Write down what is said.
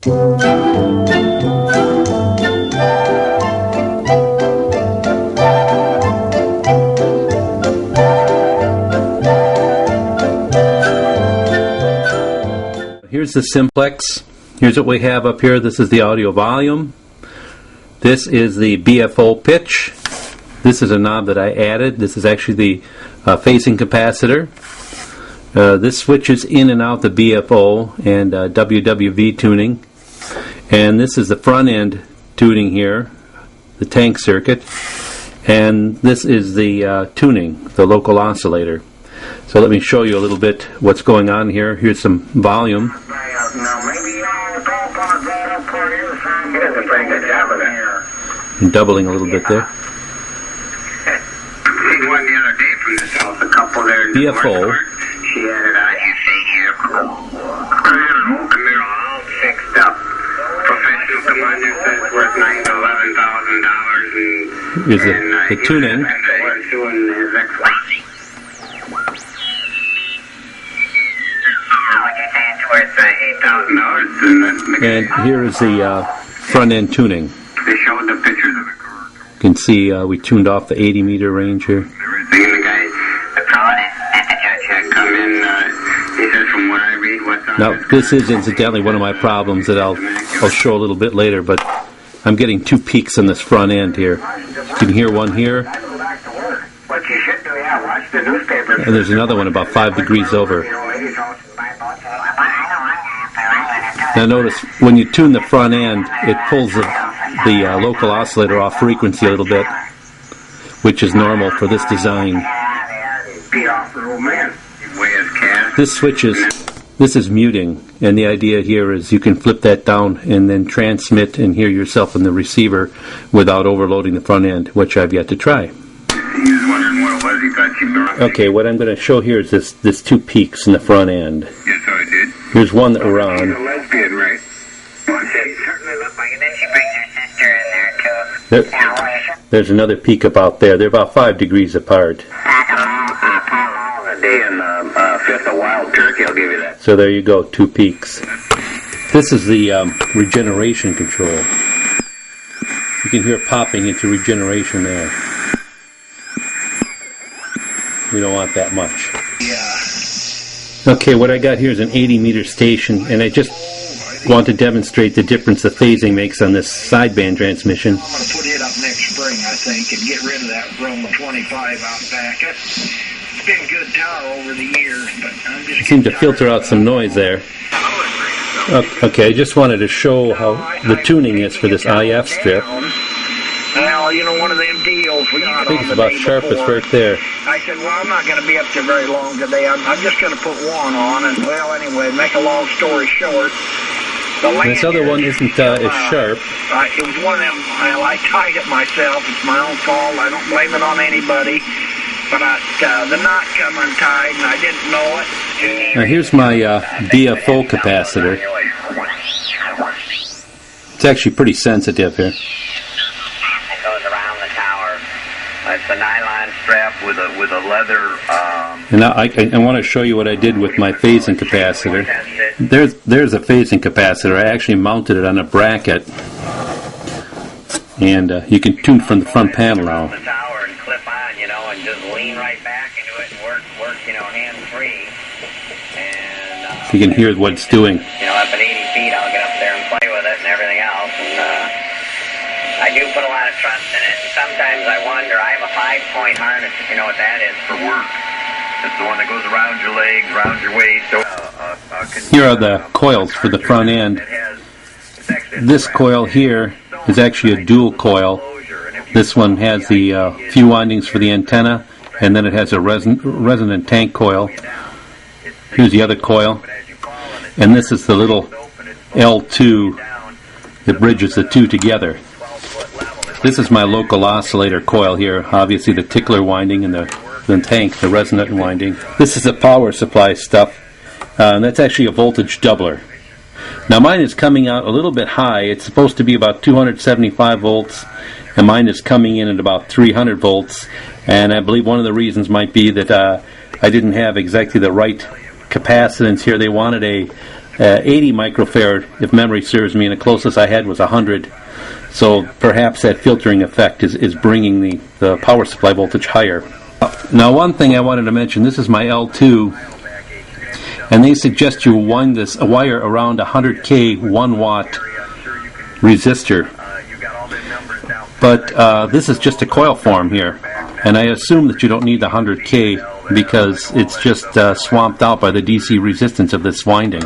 Here's the Simple-X. Here's what we have up here. This is the audio volume. This is the BFO pitch. This is a knob that I added. This is actually the phasing capacitor. This switches in and out the BFO and WWV tuning. And this is the front end tuning here, the tank circuit. And this is the tuning, the local oscillator. So let me show you a little bit what's going on here. Here's some volume. And doubling a little bit there. BFO. She had it on you see here. And they're all fixed up. Professional commander says it's worth $9,000 to $11,000 Here's the tuning. And here is the front end tuning. They showed the pictures of the car. You can see we tuned off the 80 meter range here. The guy, the fellow at the judge had come in, he says from what I read, what's on Now this is incidentally one of my problems that I'll show a little bit later, but I'm getting two peaks on this front end here. You can hear one here. What you should do, yeah, watch the newspaper. And there's another one about 5 degrees over. Now notice, when you tune the front end, it pulls the local oscillator off frequency a little bit, which is normal for this design. This is muting, and the idea here is you can flip that down and then transmit and hear yourself in the receiver without overloading the front end, which I've yet to try. Okay, what I'm going to show here is this two peaks in the front end. Yes, I did. Here's one that we're on. Lesbian, right? Certainly looked like it. Then she brings her sister in there, too. There's another peak about there. They're about 5 degrees apart. A day in the fifth of wild turkey, I'll give you that. So there you go, 2 peaks. This is the regeneration control. You can hear it popping into regeneration there. We don't want that much. Okay, what I got here is an 80 meter station, and I just want to demonstrate the difference the phasing makes on this sideband transmission. I'm going to put it up next spring, I think, and get rid of that Rome 25 out back. It's been good tower over the years, but I'm just... Seemed to filter out some noise there. Okay, I just wanted to show how the tuning is for this IF strip. Well, you know, one of them deals we got I think on it's the about day sharpest before. right there. I said, well, I'm not going to be up there very long today. I'm just going to put one on, and, well, anyway, make a long story short, This other one isn't as sharp. It was one of them, well, I tied it myself. It's my own fault. I don't blame it on anybody. But the knot come untied, and I didn't know it. Now here's my BFO capacitor. It's actually pretty sensitive here. It goes around the tower. It's a nylon strap with a leather... And now I want to show you what I did with my phasing capacitor. There's a phasing capacitor. I actually mounted it on a bracket. And you can tune from the front panel now. The tower and clip on, you know, and just lean right back into it and work, you know, hands-free. And... So you can hear what it's doing. You know, up at 80 feet, I'll get up there and play with it and everything else. And I do put a lot of trust in it. And sometimes I wonder, I have a 5-point harness, if you know what that is, for work. It's the one that goes around your legs, around your waist. Here are the coils for the front end. This coil here is actually a dual coil. This one has the few windings for the antenna, and then it has a resonant tank coil. Here's the other coil. And this is the little L2 that bridges the two together. This is my local oscillator coil here, obviously the tickler winding and the tank, the resonant winding. This is the power supply stuff, and that's actually a voltage doubler. Now mine is coming out a little bit high. It's supposed to be about 275 volts, and mine is coming in at about 300 volts, and I believe one of the reasons might be that I didn't have exactly the right capacitance here. They wanted a 80 microfarad, if memory serves me, and the closest I had was 100. So perhaps that filtering effect is bringing the power supply voltage higher. Now, one thing I wanted to mention, this is my L2, and they suggest you wind a wire around a 100K 1 watt resistor. But this is just a coil form here, and I assume that you don't need the 100K because it's just swamped out by the DC resistance of this winding.